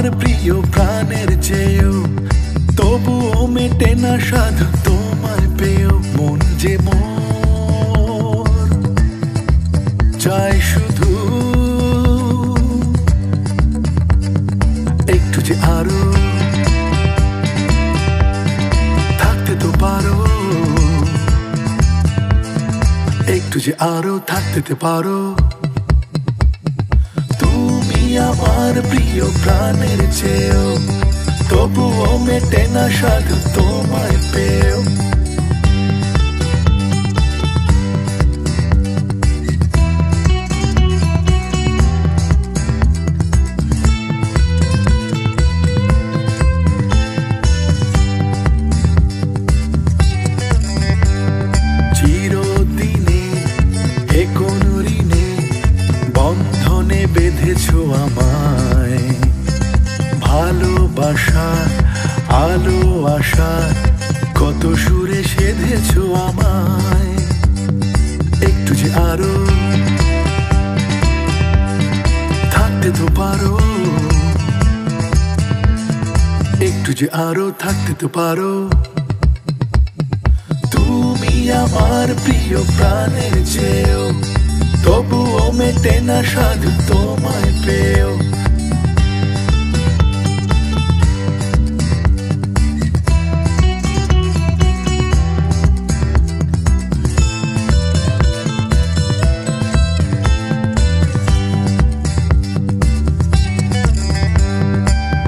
আমার প্রিয় প্রাণের চেয়েও, তবুও মেটে না সাধু তোমায় পেয়েও। মন যে মোর চাই শুধু একটু যে আরো থাকতে তো পারো, একটু যে আরো থাকতে পারো। তুমি আমার প্রিয় প্রাণের চেয়েও, তবুও মেটে না সাধু তোমায় পেয়েও। চিরদিনে এ কোন ঋণে বন্ধনে বেঁধেছো আমায়, ভালোবাসার আলো আশার কত সুরে সেধেছো আমায়। একটু যে আরো থাকতে তো পারো, একটু যে আরো থাকতে তো পারো। তুমি আমার প্রিয় প্রাণের চেয়েও, তবুও মেটে না সাধু তোমায় পেয়েও।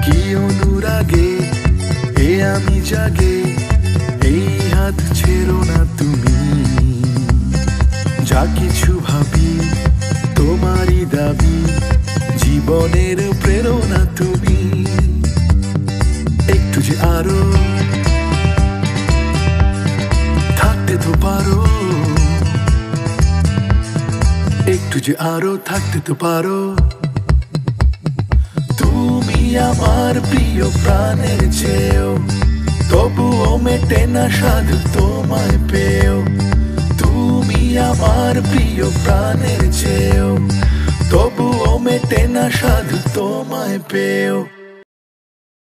কি অনুরাগে এ আমি জাগে, এই হাত ছেড়ো না তুমি। যা কিছু ভাবি তোমারই দাবি, জীবনের প্রেরণা তুমি। একটু যে আরো থাকতে তো পারো, একটু যে আরো থাকতে তো পারো। তুমি আমার প্রিয় প্রাণের চেয়েও, তবুও মেটে না সাধু তোমায় পেয়েও। তুমি আমার প্রিয় প্রাণের চেয়েও, তবুও মেটে না সাধু তোমায় পেয়েও।